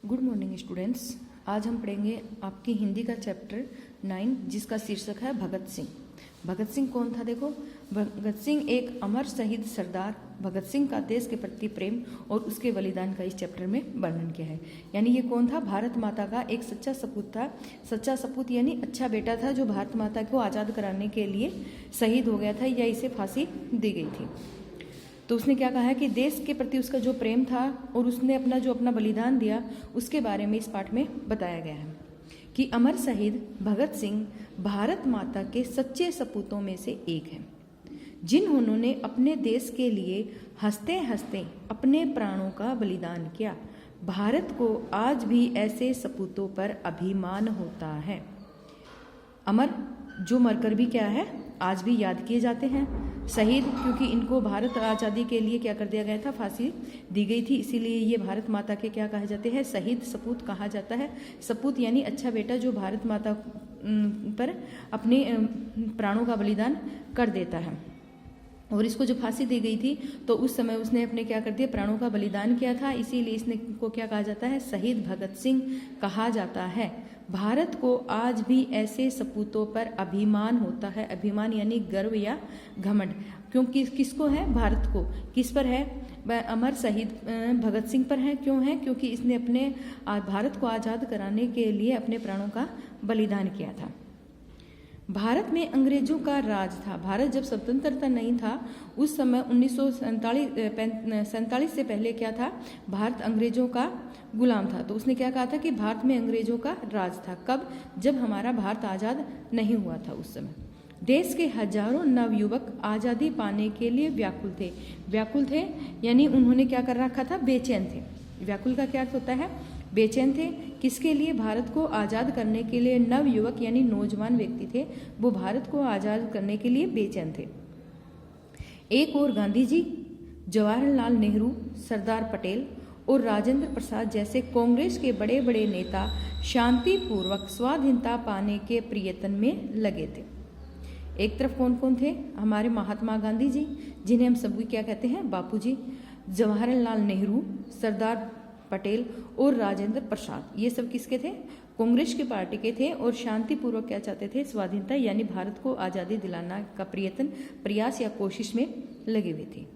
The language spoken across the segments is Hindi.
Good morning students. आज हम पढ़ेंगे आपकी हिंदी का चैप्टर 9 जिसका शीर्षक है भगत सिंह। भगत सिंह कौन था? देखो, भगत सिंह एक अमर शहीद सरदार भगत सिंह का देश के प्रति प्रेम और उसके बलिदान का इस चैप्टर में वर्णन किया है। यानी ये कौन था? भारत माता का एक सच्चा सपूत था। सच्चा सपूत यानी अच्छा बेटा था जो भारत माता को आज़ाद कराने के लिए शहीद हो गया था या इसे फांसी दी गई थी। तो उसने क्या कहा है कि देश के प्रति उसका जो प्रेम था और उसने अपना बलिदान दिया उसके बारे में इस पाठ में बताया गया है कि अमर शहीद भगत सिंह भारत माता के सच्चे सपूतों में से एक हैं, जिन्होंने अपने देश के लिए हंसते हंसते अपने प्राणों का बलिदान किया। भारत को आज भी ऐसे सपूतों पर अभिमान होता है। अमर जो मरकर भी क्या है, आज भी याद किए जाते हैं। शहीद क्योंकि इनको भारत आज़ादी के लिए क्या कर दिया गया था, फांसी दी गई थी, इसीलिए ये भारत माता के क्या कहा जाते हैं, शहीद सपूत कहा जाता है। सपूत यानी अच्छा बेटा जो भारत माता पर अपने प्राणों का बलिदान कर देता है। और इसको जो फांसी दी गई थी तो उस समय उसने अपने क्या कर दिया, प्राणों का बलिदान किया था, इसीलिए इसने को क्या कहा जाता है, शहीद भगत सिंह कहा जाता है। भारत को आज भी ऐसे सपूतों पर अभिमान होता है। अभिमान यानी गर्व या घमंड। क्योंकि किसको है? भारत को। किस पर है? अमर शहीद भगत सिंह पर है। क्यों है? क्योंकि इसने अपने भारत को आज़ाद कराने के लिए अपने प्राणों का बलिदान किया था। भारत में अंग्रेजों का राज था। भारत जब स्वतंत्रता नहीं था उस समय 1947 से पहले क्या था, भारत अंग्रेजों का गुलाम था। तो उसने क्या कहा था कि भारत में अंग्रेजों का राज था। कब? जब हमारा भारत आज़ाद नहीं हुआ था उस समय। देश के हजारों नवयुवक आज़ादी पाने के लिए व्याकुल थे। व्याकुल थे यानी उन्होंने क्या कर रखा था, बेचैन थे। व्याकुल का क्या अर्थ होता है? बेचैन थे। किसके लिए? भारत को आज़ाद करने के लिए। नवयुवक यानी नौजवान व्यक्ति थे, वो भारत को आज़ाद करने के लिए बेचैन थे। एक और गांधी जी, जवाहरलाल नेहरू, सरदार पटेल और राजेंद्र प्रसाद जैसे कांग्रेस के बड़े बड़े नेता शांतिपूर्वक स्वाधीनता पाने के प्रयत्न में लगे थे। एक तरफ कौन कौन थे? हमारे महात्मा गांधी जी, जिन्हें हम सभी क्या कहते हैं, बापू जी, जवाहरलाल नेहरू, सरदार पटेल और राजेंद्र प्रसाद। ये सब किसके थे? कांग्रेस की पार्टी के थे और शांतिपूर्वक क्या चाहते थे, स्वाधीनता यानी भारत को आज़ादी दिलाना का प्रयास या कोशिश में लगे हुए थे।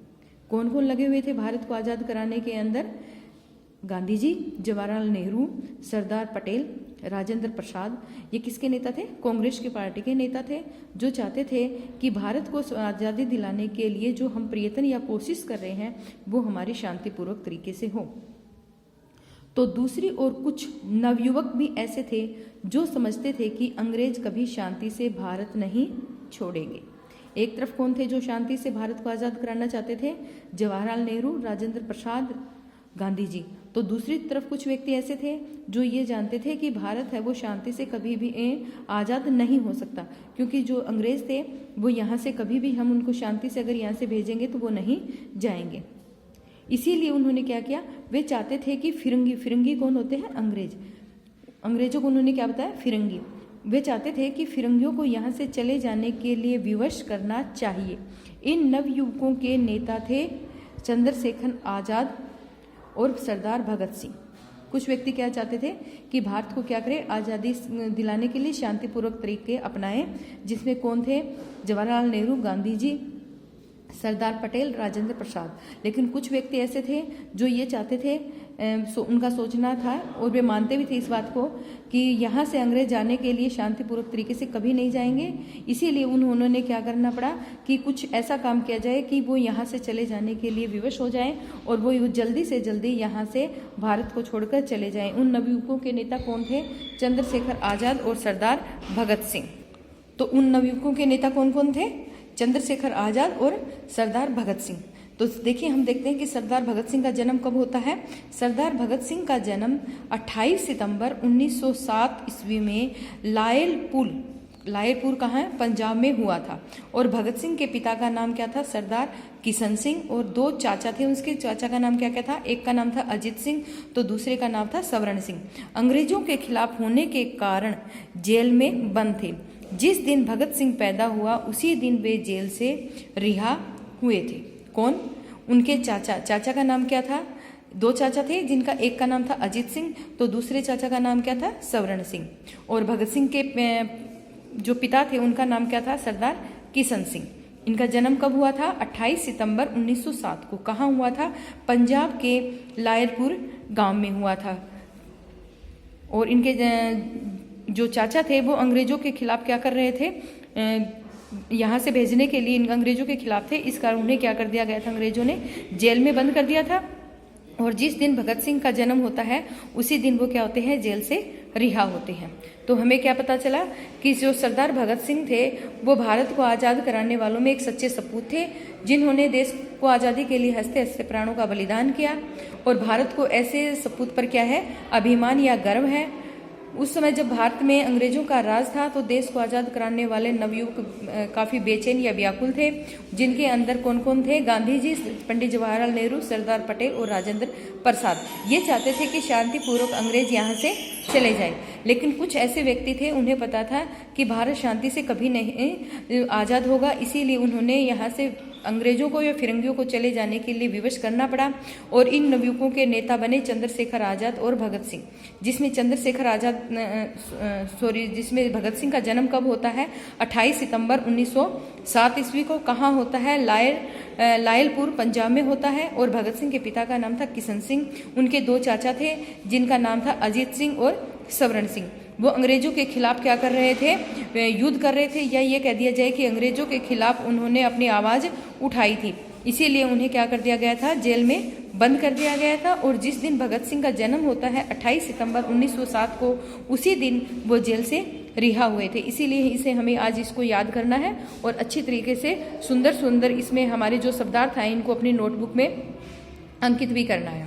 कौन कौन लगे हुए थे भारत को आज़ाद कराने के अंदर? गांधी जी, जवाहरलाल नेहरू, सरदार पटेल, राजेंद्र प्रसाद। ये किसके नेता थे? कांग्रेस की पार्टी के नेता थे, जो चाहते थे कि भारत को आज़ादी दिलाने के लिए जो हम प्रयत्न या कोशिश कर रहे हैं वो हमारी शांतिपूर्वक तरीके से हो। तो दूसरी ओर कुछ नवयुवक भी ऐसे थे जो समझते थे कि अंग्रेज कभी शांति से भारत नहीं छोड़ेंगे। एक तरफ कौन थे जो शांति से भारत को आज़ाद कराना चाहते थे? जवाहरलाल नेहरू, राजेंद्र प्रसाद, गांधी जी। तो दूसरी तरफ कुछ व्यक्ति ऐसे थे जो ये जानते थे कि भारत है वो शांति से कभी भी आज़ाद नहीं हो सकता, क्योंकि जो अंग्रेज थे वो यहाँ से कभी भी हम उनको शांति से अगर यहाँ से भेजेंगे तो वो नहीं जाएंगे। इसीलिए उन्होंने क्या किया, वे चाहते थे कि फिरंगी कौन होते हैं? अंग्रेज। अंग्रेजों को उन्होंने क्या बताया? फिरंगी। वे चाहते थे कि फिरंगियों को यहाँ से चले जाने के लिए विवश करना चाहिए। इन नवयुवकों के नेता थे चंद्रशेखर आज़ाद और सरदार भगत सिंह। कुछ व्यक्ति क्या चाहते थे कि भारत को क्या करें, आज़ादी दिलाने के लिए शांतिपूर्वक तरीके अपनाएं, जिसमें कौन थे? जवाहरलाल नेहरू, गांधी जी, सरदार पटेल, राजेंद्र प्रसाद। लेकिन कुछ व्यक्ति ऐसे थे जो ये चाहते थे, उनका सोचना था और वे मानते भी थे इस बात को कि यहाँ से अंग्रेज जाने के लिए शांतिपूर्वक तरीके से कभी नहीं जाएंगे। इसीलिए उन्होंने क्या करना पड़ा कि कुछ ऐसा काम किया जाए कि वो यहाँ से चले जाने के लिए विवश हो जाएं और वो जल्दी से जल्दी यहाँ से भारत को छोड़कर चले जाएं। उन नवयुवकों के नेता कौन थे? चंद्रशेखर आज़ाद और सरदार भगत सिंह। तो उन नवयुवकों के नेता कौन कौन थे? चंद्रशेखर आज़ाद और सरदार भगत सिंह। तो देखिए, हम देखते हैं कि सरदार भगत सिंह का जन्म कब होता है। सरदार भगत सिंह का जन्म 28 सितंबर 1907 ईस्वी में लायलपुर कहाँ है? पंजाब में हुआ था। और भगत सिंह के पिता का नाम क्या था? सरदार किशन सिंह। और दो चाचा थे, उसके चाचा का नाम क्या क्या था? एक का नाम था अजित सिंह तो दूसरे का नाम था स्वर्ण सिंह। अंग्रेजों के खिलाफ होने के कारण जेल में बंद थे। जिस दिन भगत सिंह पैदा हुआ उसी दिन वे जेल से रिहा हुए थे। कौन? उनके चाचा का नाम क्या था? दो चाचा थे, जिनका एक का नाम था अजीत सिंह, तो दूसरे चाचा का नाम क्या था, स्वर्ण सिंह। और भगत सिंह के जो पिता थे उनका नाम क्या था, सरदार किशन सिंह। इनका जन्म कब हुआ था, 28 सितंबर 1907 को। कहाँ हुआ था, पंजाब के लायरपुर गांव में हुआ था। और इनके जो चाचा थे वो अंग्रेजों के खिलाफ क्या कर रहे थे, यहाँ से भेजने के लिए इन अंग्रेजों के खिलाफ थे। इस कारण उन्हें क्या कर दिया गया था, अंग्रेजों ने जेल में बंद कर दिया था। और जिस दिन भगत सिंह का जन्म होता है उसी दिन वो क्या होते हैं, जेल से रिहा होते हैं। तो हमें क्या पता चला कि जो सरदार भगत सिंह थे वो भारत को आज़ाद कराने वालों में एक सच्चे सपूत थे, जिन्होंने देश को आज़ादी के लिए हंसते हंसते प्राणों का बलिदान किया। और भारत को ऐसे सपूत पर क्या है, अभिमान या गर्व है। उस समय जब भारत में अंग्रेजों का राज था तो देश को आज़ाद कराने वाले नवयुवक काफ़ी बेचैन या व्याकुल थे, जिनके अंदर कौन कौन थे, गांधी जी, पंडित जवाहरलाल नेहरू, सरदार पटेल और राजेंद्र प्रसाद। ये चाहते थे कि शांतिपूर्वक अंग्रेज यहाँ से चले जाए, लेकिन कुछ ऐसे व्यक्ति थे उन्हें पता था कि भारत शांति से कभी नहीं आज़ाद होगा, इसीलिए उन्होंने यहाँ से अंग्रेजों को या फिरंगियों को चले जाने के लिए विवश करना पड़ा। और इन नवयुवकों के नेता बने चंद्रशेखर आज़ाद और भगत सिंह, जिसमें चंद्रशेखर आज़ाद जिसमें भगत सिंह का जन्म कब होता है, 28 सितंबर 1907 ईस्वी को। कहाँ होता है, लायलपुर पंजाब में होता है। और भगत सिंह के पिता का नाम था किशन सिंह। उनके दो चाचा थे, जिनका नाम था अजीत सिंह और स्वर्ण सिंह। वो अंग्रेजों के खिलाफ क्या कर रहे थे, युद्ध कर रहे थे, या ये कह दिया जाए कि अंग्रेजों के खिलाफ उन्होंने अपनी आवाज़ उठाई थी। इसीलिए उन्हें क्या कर दिया गया था, जेल में बंद कर दिया गया था। और जिस दिन भगत सिंह का जन्म होता है 28 सितंबर 1907 को, उसी दिन वो जेल से रिहा हुए थे। इसीलिए इसे हमें आज इसको याद करना है और अच्छी तरीके से सुंदर सुंदर इसमें हमारे जो शब्दार्थ हैं इनको अपनी नोटबुक में अंकित भी करना है।